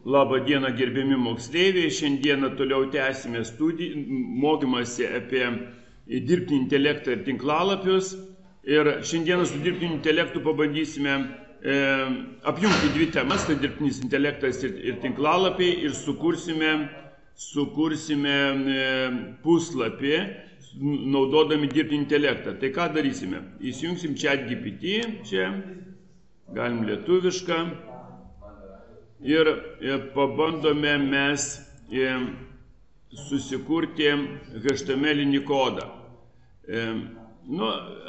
Labą dieną, gerbiami moksleiviai. Šiandieną toliau tęsime mokymąsi apie dirbtinį intelektą ir tinklalapius. Ir šiandieną su dirbtiniu intelektu pabandysime apjungti dvi temas, tai dirbtinis intelektas ir tinklalapiai, ir sukursime puslapį naudodami dirbtinį intelektą. Tai ką darysime? Įsijungsim ChatGPT, čia galim lietuvišką. Ir pabandome mes susikurti HTML-inį kodą.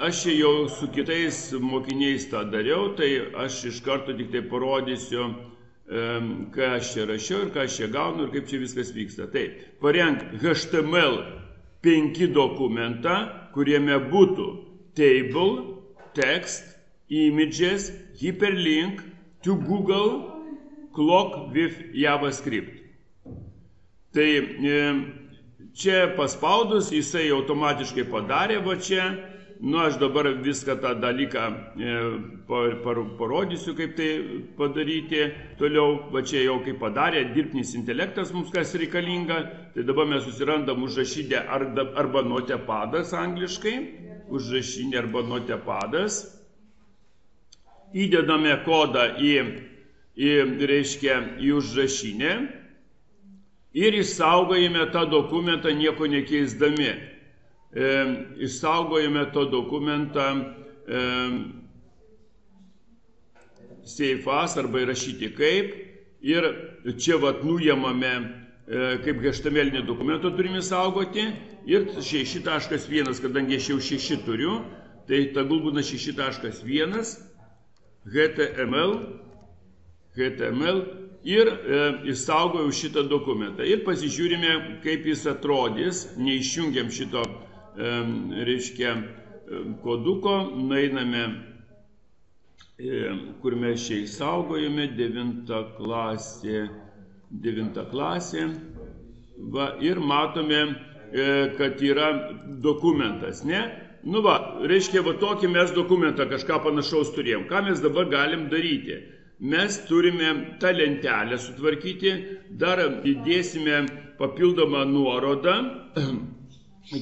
Aš jau su kitais mokiniais tą dariau, tai aš iš karto tik tai parodysiu, ką aš čia rašiau ir ką aš čia gaunu ir kaip čia viskas vyksta. Tai parenk HTML5 dokumentą, kuriame būtų table, text, images, hyperlink to Google, clock with JavaScript. Tai čia paspaudus, jisai automatiškai padarė va čia. Aš dabar viską tą dalyką parodysiu, kaip tai padaryti. Toliau, va čia jau kaip padarė dirbtinis intelektas mums kas reikalinga. Tai dabar mes susirandam užrašinę arba notepadas angliškai. Užrašinė arba notepadas. Įdedame kodą į užrašinę ir išsaugojame tą dokumentą nieko nekeisdami. Išsaugojame tą dokumentą save as arba įrašyti kaip. Ir čia vat nuėmame kaip HTML dokumentą turime saugoti. Ir 6.1, kadangi aš jau 6 turiu, tai tegul būna 6.1 HTML ir išsaugojau šitą dokumentą. Ir pasižiūrime, kaip jis atrodys. Neišjungiam šito, koduko. Nueiname, kur mes čia išsaugojame, 9 klasė. Ir matome, kad yra dokumentas, ne? Va tokį mes dokumentą kažką panašaus turėjom. Ką mes dabar galim daryti? Mes turime tą lentelę sutvarkyti, dar įdėsime papildomą nuorodą.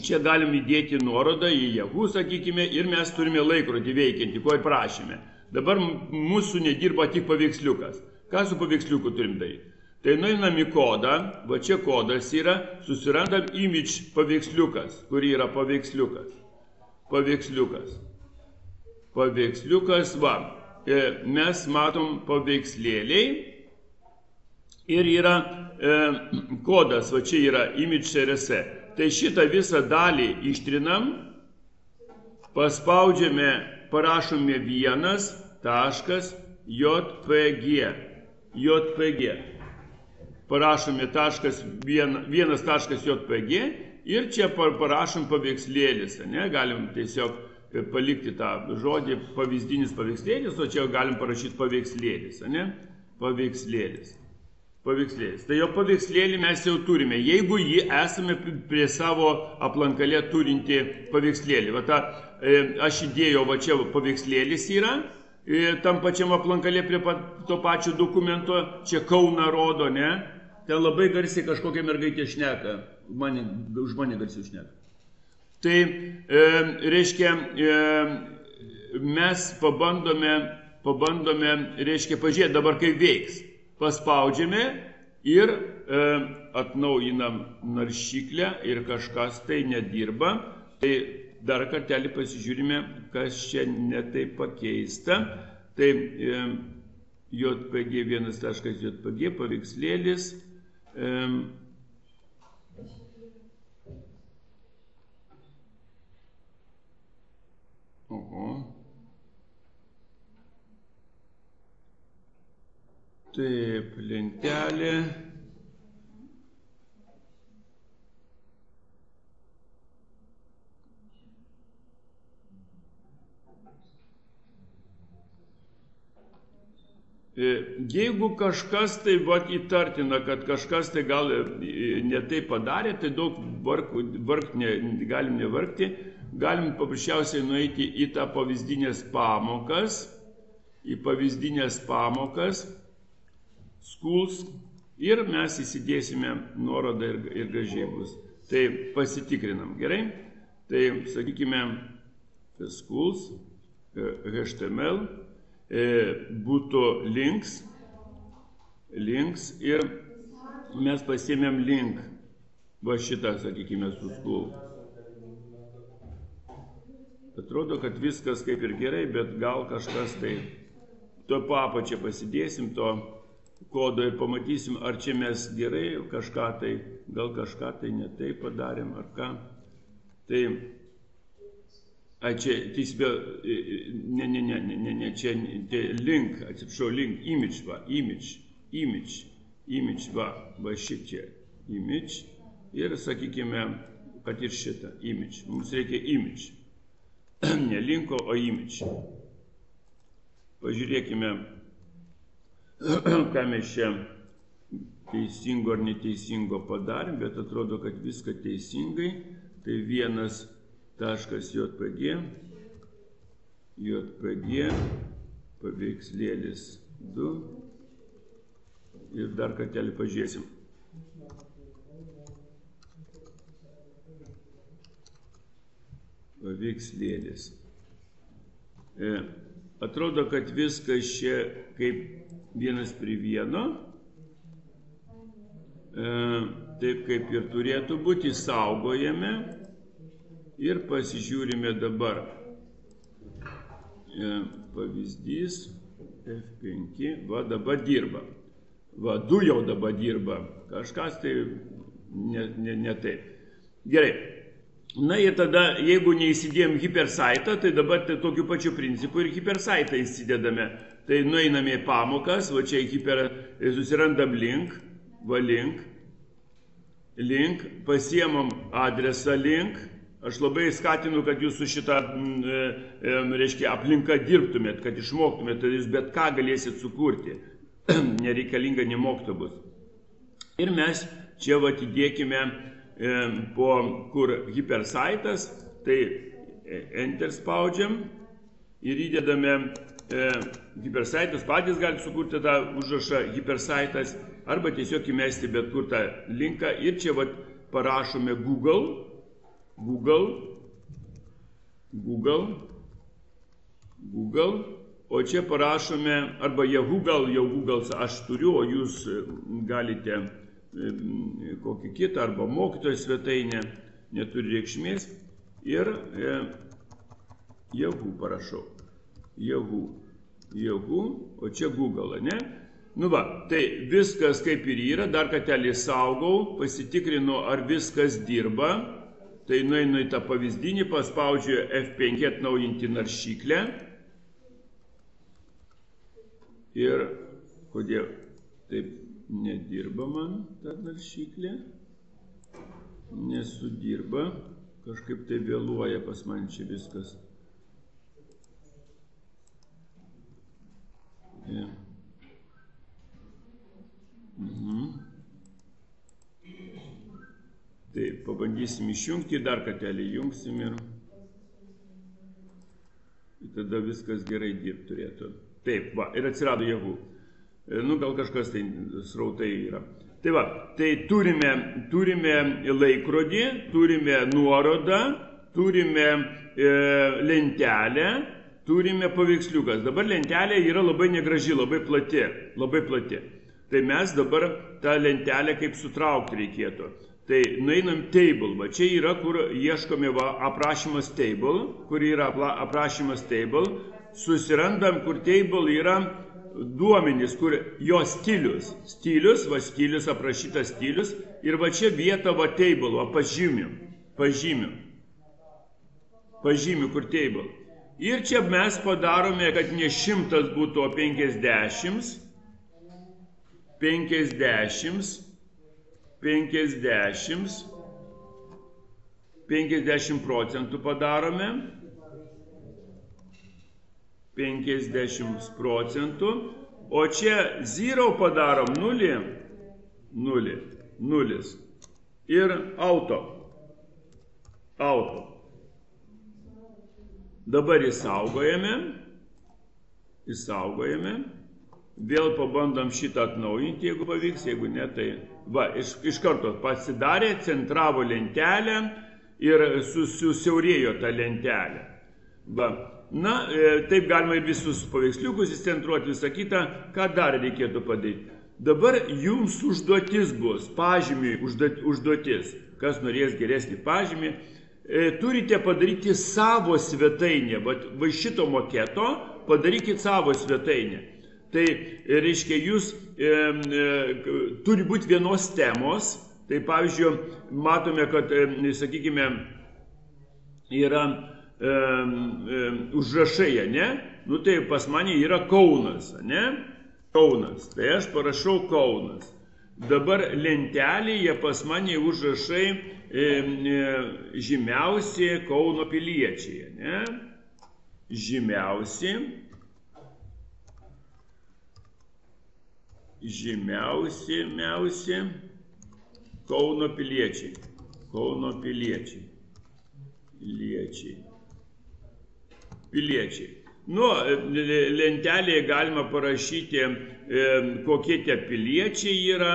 Čia galim įdėti nuorodą į Yahoo, sakykime, ir mes turime laikrodį veikiantį, ko ir prašėme. Dabar mūsų nedirba tik paveiksliukas. Ką su paveiksliuku turim daryti? Tai nueinam į kodą, va čia kodas yra, susirandam image paveiksliukas, kur yra paveiksliukas. Paveiksliukas, va. Mes matom paveikslėliai ir yra kodas, va čia yra image.rs. Tai šitą visą dalį ištrinam, paspaudžiame, parašome .jpg. Parašome .1.jpg ir čia parašom paveikslėlis. Galim tiesiog palikti tą žodį pavyzdinis paveikslėlis, o čia galim parašyti paveikslėlis. Paveikslėlis. Tai jo paveikslėlį mes jau turime, jeigu jį esame prie savo aplankalė turinti paveikslėlį. Aš įdėjau, va čia paveikslėlis yra, tam pačiam aplankalė prie to pačio dokumento, čia Kauną rodo, ne? Ten labai garsiai kažkokia mergaitė šneka, už mane garsiai šneka. Tai mes pabandome, pažiūrėti dabar kaip veiks. Paspaudžiame ir atnaujinam naršyklę ir kažkas tai nedirba. Tai dar kartelį pasižiūrime, kas čia netaip pakeista. Tai JPG 1.jpg paveikslėlis. Taip, lentelė. Jeigu kažkas tai įtartina, kad kažkas tai gal netai padarė, tai daug galim nevargti, galim paprasčiausiai nueiti į tą pavyzdinės pamokas, schools, ir mes įsidėsime nuorodą ir gražiai bus. Tai pasitikrinam, gerai? Tai sakykime, schools, HTML, būtų links ir mes pasiėmėm link, va šitą, sakykime, su school. Atrodo, kad viskas kaip ir gerai, bet gal kažkas tai, to papačią pasidėsim, to kodo ir pamatysim, ar čia mes gerai kažką tai, gal kažką tai ne taip padarėm, ar ką. Tai, čia teisybė, ne, čia link, atsipšau, link, image, va šitie, image, ir sakykime, kad ir šitą, image, mums reikia image, ne linko, o image. Pažiūrėkime, ką mes čia teisingo ar neteisingo padarėm, bet atrodo, kad viską teisingai. Tai vienas taškas JPG, paveikslėlis 2 ir dar kartelį pažiūrėsim. Paveikslėlis. Atrodo, kad viskas čia kaip vienas prie vieno, taip kaip ir turėtų būti, saugojame ir pasižiūrime dabar. Pavyzdys F5, va dabar dirba. Va, 2 jau dabar dirba. Kažkas tai ne taip. Gerai. Na ir tada, jeigu neįsidėjom hipersaitą, tai dabar tai tokiu pačiu principu ir hipersaitą įsidedame. Tai nueiname į pamokas, va čia susirandam link, va link, pasiemam adresą link. Aš labai skatinu, kad jūs su šitą, reiškia, aplinką dirbtumėt, kad išmoktumėt, tai jūs bet ką galėsit sukurti. Nereikalinga nemokto bus. Ir mes čia va atidėkime po kur hipersaitas, tai enter spaudžiam ir įdedame hipersaitas, patys galite sukurti tą užrašą hipersaitas arba tiesiog įmesti bet kur tą linką ir čia va parašome Google, o čia parašome arba Yahoo, gal jau Google aš turiu, o jūs galite kokį kitą, arba mokytojo svetainę, neturi reikšmės, ir Yahoo parašau. Yahoo, o čia Google, ne? Nu va, tai viskas kaip ir yra, dar kartelį saugau, pasitikrinu, ar viskas dirba, tai nueinu į tą pavyzdinį, paspaudžiu F5 atnaujinti naršyklę. Ir kodėl taip nedirba man ta naršyklė, nesudirba, kažkaip tai vėluoja pas man čia viskas. Tai pabandysim išjungti, dar kartelį jungsim ir tada viskas gerai dirbti turėtų. Taip, va, ir atsirado Yahoo. Nu, gal kažkas tai srautai yra. Tai va, tai turime laikrodį, turime nuorodą, turime lentelę, turime paveiksliukas. Dabar lentelė yra labai negraži, labai plati. Tai mes dabar tą lentelę kaip sutraukti reikėtų. Tai nueinam table, va čia yra, kur ieškome aprašymas table, kur yra aprašymas table, susirandam, kur table yra duomenys, kur jo stilius, va stilius, aprašytas stilius, ir va čia vieta va table, va pažymiu, kur table. Ir čia mes padarome, kad ne 100 būtų, o 50 procentų padarome, 50 procentų, o čia 0 padarom 0 ir auto. Dabar įsaugojame Vėl pabandom šitą atnaujinti, jeigu pavyks, jeigu ne, tai va, iš karto pasidarė, centravo lentelę ir susiaurėjo tą lentelę. Va. Na, taip galima ir visus paveiksliukus įcentruoti, visą kitą, ką dar reikėtų padaryti. Dabar jums užduotis bus, pažymiui užduotis, kas norės geresnį pažymį, turite padaryti savo svetainę, va šito maketo padarykit savo svetainę. Tai reiškia, jūs turi būti vienos temos, tai pavyzdžiui, matome, kad, sakykime, yra užrašai, ne? Nu tai pas mane yra Kaunas, ne? Kaunas, tai aš parašau Kaunas. Dabar lentelėje pas mane užrašai žymiausi Kauno piliečiai, ne? Žymiausi Kauno piliečiai. Kauno piliečiai. Nu, lentelėje galima parašyti, kokie tie piliečiai yra.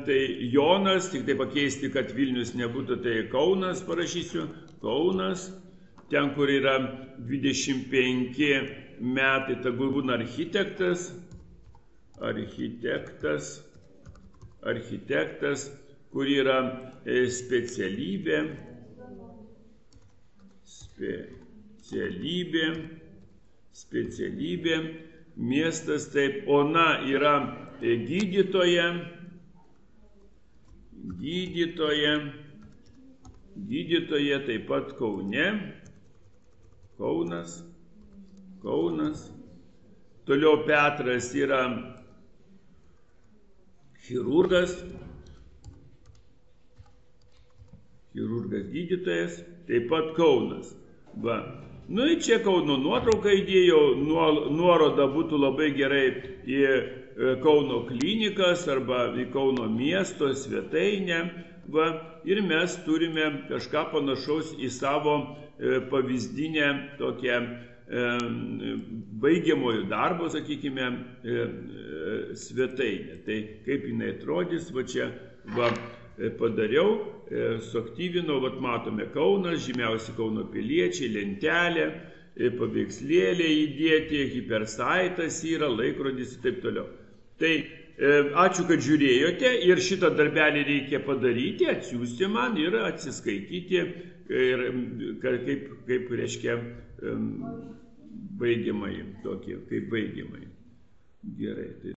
Tai Jonas, tik tai pakeisti, kad Vilnius nebūtų, tai Kaunas parašysiu. Kaunas. Ten, kur yra 25 metai, tegul būna architektas. Architektas, kur yra specialybė, miestas, taip, Ona yra gydytoja, taip pat Kaune, Kaunas, toliau Petras yra chirurgas gydytojas, taip pat Kaunas. Va. Nu, čia Kauno nuotrauką įdėjau, nuoroda būtų labai gerai į Kauno klinikas arba į Kauno miesto svetainę. Va. Ir mes turime kažką panašaus į savo pavyzdinę tokią baigiamojų darbo, sakykime, svetainę. Tai kaip jinai atrodys, va čia va, padariau, suaktyvinau, vat matome Kaunas, žymiausi Kauno piliečiai, lentelė, paveikslėlė įdėti, hipersaitas yra, laikrodis ir taip toliau. Tai ačiū, kad žiūrėjote ir šitą darbelį reikia padaryti, atsiųsti man ir atsiskaityti, ir kaip reiškia baigiamai, tokie, kaip baigiamai. Gerai.